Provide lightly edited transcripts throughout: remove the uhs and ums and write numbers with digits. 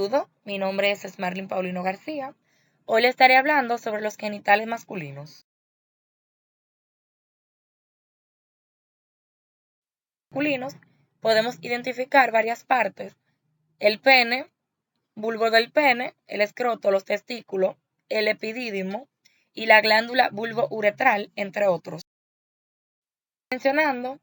Saludos, mi nombre es Smarlin Paulino García. Hoy le estaré hablando sobre los genitales masculinos. Podemos identificar varias partes: el pene, bulbo del pene, el escroto, los testículos, el epidídimo y la glándula bulbo-uretral, entre otros. Mencionando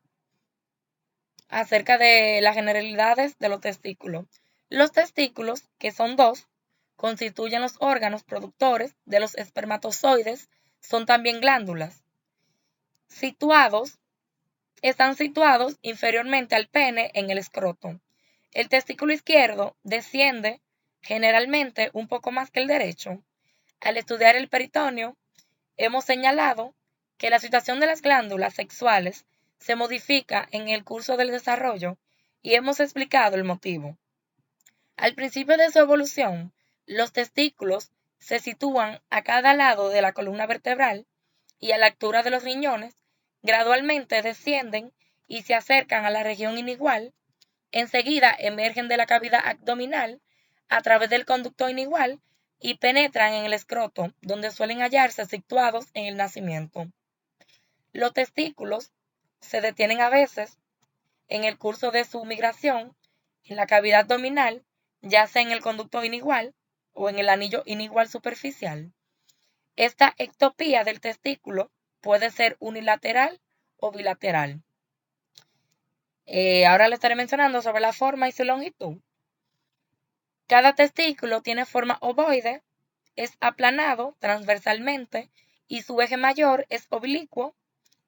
acerca de las generalidades de los testículos. Los testículos, que son dos, constituyen los órganos productores de los espermatozoides, son también glándulas. Están situados inferiormente al pene en el escroto. El testículo izquierdo desciende generalmente un poco más que el derecho. Al estudiar el peritoneo, hemos señalado que la situación de las glándulas sexuales se modifica en el curso del desarrollo y hemos explicado el motivo. Al principio de su evolución, los testículos se sitúan a cada lado de la columna vertebral y a la altura de los riñones, gradualmente descienden y se acercan a la región inigual. Enseguida emergen de la cavidad abdominal a través del conducto inigual y penetran en el escroto, donde suelen hallarse situados en el nacimiento. Los testículos se detienen a veces en el curso de su migración en la cavidad abdominal, ya sea en el conducto inigual o en el anillo inigual superficial. Esta ectopía del testículo puede ser unilateral o bilateral. Ahora le estaré mencionando sobre la forma y su longitud. Cada testículo tiene forma ovoide, es aplanado transversalmente y su eje mayor es oblicuo,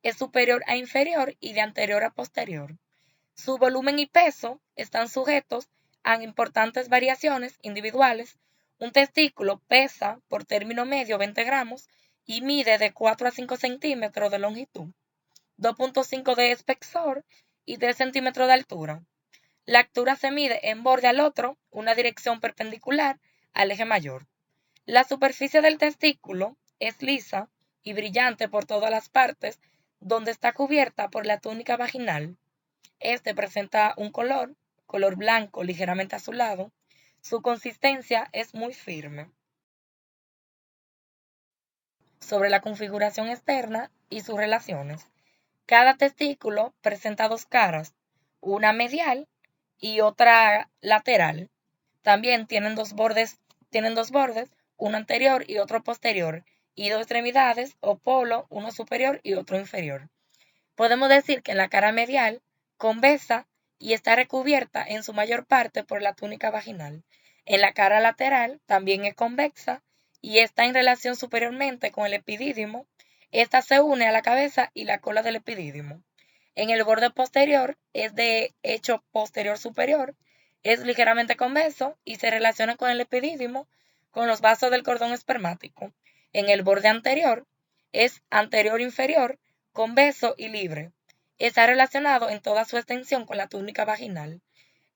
es superior a inferior y de anterior a posterior. Su volumen y peso están sujetos a importantes variaciones individuales. Un testículo pesa por término medio 20 gramos y mide de 4 a 5 centímetros de longitud, 2.5 de espesor y 3 centímetros de altura. La altura se mide en borde al otro, una dirección perpendicular al eje mayor. La superficie del testículo es lisa y brillante por todas las partes, donde está cubierta por la túnica vaginal. Este presenta un color blanco ligeramente azulado. Su consistencia es muy firme. Sobre la configuración externa y sus relaciones. Cada testículo presenta dos caras, una medial y otra lateral. También tienen dos bordes, uno anterior y otro posterior, y dos extremidades o polo, uno superior y otro inferior. Podemos decir que la cara medial convexa y está recubierta en su mayor parte por la túnica vaginal. En la cara lateral también es convexa y está en relación superiormente con el epidídimo. Esta se une a la cabeza y la cola del epidídimo. En el borde posterior es de hecho posterior superior, es ligeramente convexo y se relaciona con el epidídimo, con los vasos del cordón espermático. En el borde anterior es anterior inferior, convexo y libre. Está relacionado en toda su extensión con la túnica vaginal.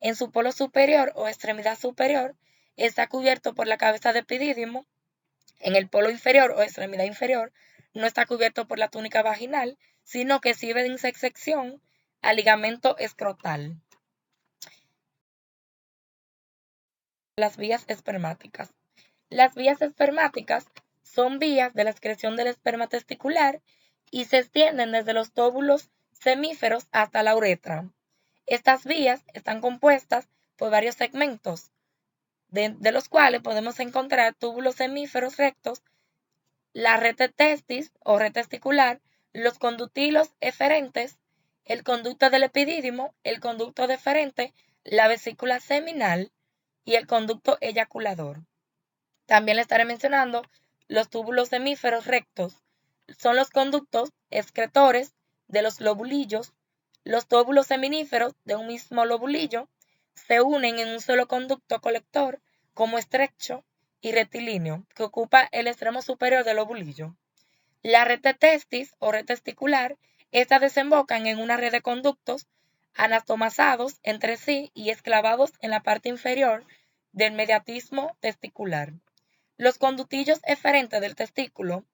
En su polo superior o extremidad superior está cubierto por la cabeza de epidídimo. En el polo inferior o extremidad inferior no está cubierto por la túnica vaginal, sino que sirve de intersección al ligamento escrotal. Las vías espermáticas. Las vías espermáticas son vías de la excreción del esperma testicular y se extienden desde los tóbulos semíferos hasta la uretra. Estas vías están compuestas por varios segmentos, de los cuales podemos encontrar túbulos semíferos rectos, la red de testis o red testicular, los conductilos eferentes, el conducto del epidídimo, el conducto deferente, la vesícula seminal y el conducto eyaculador. También le estaré mencionando los túbulos semíferos rectos. Son los conductos excretores de los lobulillos. Los tóbulos seminíferos de un mismo lobulillo se unen en un solo conducto colector como estrecho y rectilíneo que ocupa el extremo superior del lobulillo. La red de testis o red testicular, estas desembocan en una red de conductos anastomosados entre sí y esclavados en la parte inferior del mediastinio testicular. Los conductillos eferentes del testículo.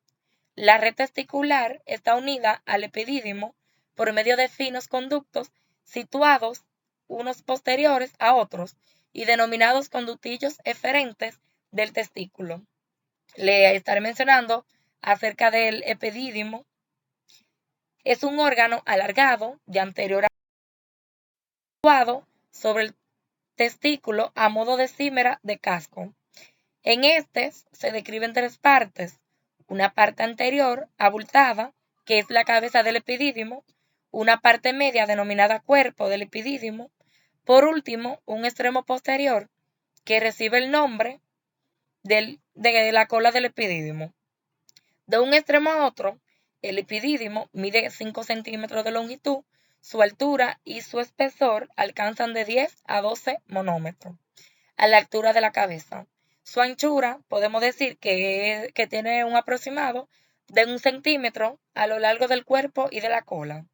La red testicular está unida al epidídimo por medio de finos conductos situados unos posteriores a otros y denominados conductillos eferentes del testículo. Le estaré mencionando acerca del epidídimo. Es un órgano alargado de anterior a situado sobre el testículo a modo de cimera de casco. En este se describen tres partes: una parte anterior abultada, que es la cabeza del epidídimo; una parte media denominada cuerpo del epidídimo; por último, un extremo posterior que recibe el nombre de la cola del epidídimo. De un extremo a otro, el epidídimo mide 5 centímetros de longitud, su altura y su espesor alcanzan de 10 a 12 monómetros a la altura de la cabeza. Su anchura podemos decir que tiene un aproximado de 1 centímetro a lo largo del cuerpo y de la cola.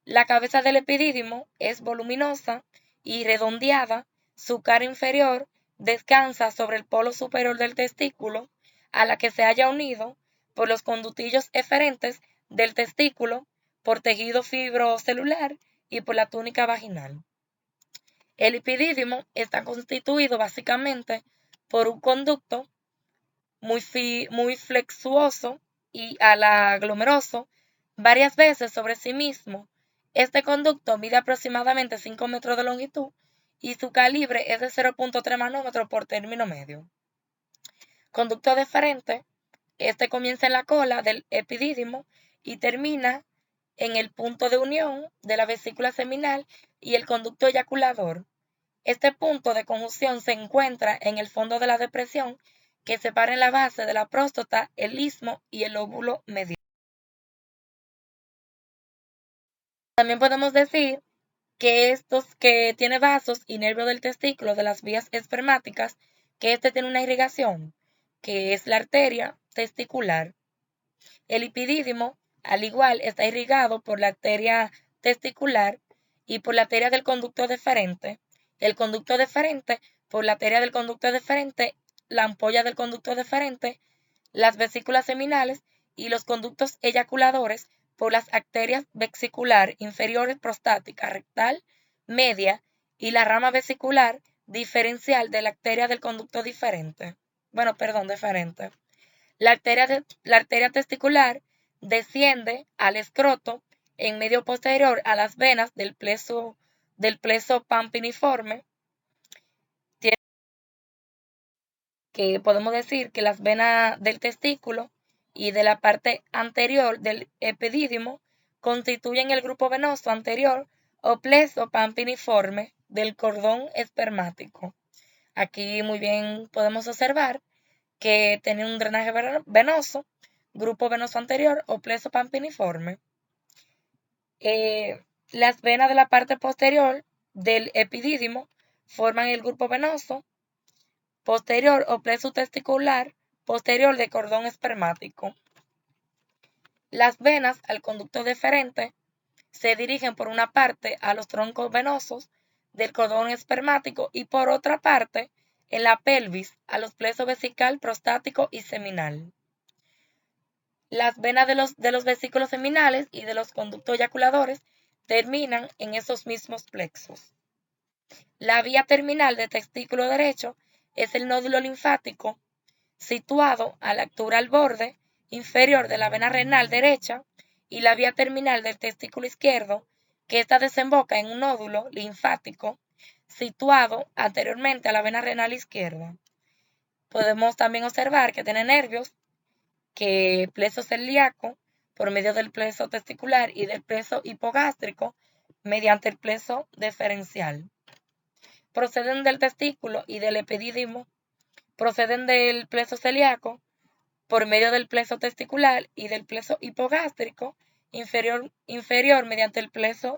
La cabeza del epidídimo es voluminosa y redondeada. Su cara inferior descansa sobre el polo superior del testículo, a la que se halla unido por los conductillos eferentes del testículo, por tejido fibrocelular y por la túnica vaginal. El epidídimo está constituido básicamente por un conducto muy flexuoso y aglomeroso varias veces sobre sí mismo. Este conducto mide aproximadamente 5 metros de longitud y su calibre es de 0.3 manómetros por término medio. Conducto deferente. Este comienza en la cola del epidídimo y termina en el punto de unión de la vesícula seminal y el conducto eyaculador. Este punto de conjunción se encuentra en el fondo de la depresión que separa en la base de la próstata el istmo y el óvulo medial. También podemos decir que tiene vasos y nervios del testículo de las vías espermáticas, que tiene una irrigación, que es la arteria testicular. El epidídimo, al igual, está irrigado por la arteria testicular y por la arteria del conducto deferente. El conducto deferente por la arteria del conducto deferente, la ampolla del conducto deferente, las vesículas seminales y los conductos eyaculadores por las arterias vesicular inferiores prostática, rectal, media y la rama vesicular diferencial de la arteria del conducto deferente. La arteria testicular desciende al escroto en medio posterior a las venas del pleso pampiniforme, que podemos decir que las venas del testículo y de la parte anterior del epidídimo constituyen el grupo venoso anterior o pleso pampiniforme del cordón espermático. Aquí muy bien podemos observar que tiene un drenaje venoso, grupo venoso anterior o pleso pampiniforme. Las venas de la parte posterior del epidídimo forman el grupo venoso posterior o pleso testicular posterior de cordón espermático. Las venas al conducto deferente se dirigen por una parte a los troncos venosos del cordón espermático y por otra parte en la pelvis a los plexos vesical, prostático y seminal. Las venas de los vesículos seminales y de los conductos eyaculadores terminan en esos mismos plexos. La vía terminal del testículo derecho es el nódulo linfático, situado a la altura al borde inferior de la vena renal derecha, y la vía terminal del testículo izquierdo, que ésta desemboca en un nódulo linfático situado anteriormente a la vena renal izquierda. Podemos también observar que tiene nervios, que pleso celíaco por medio del pleso testicular y del pleso hipogástrico mediante el pleso deferencial. Proceden del testículo y del epidídimo, proceden del pleso celíaco por medio del pleso testicular y del pleso hipogástrico inferior mediante el pleso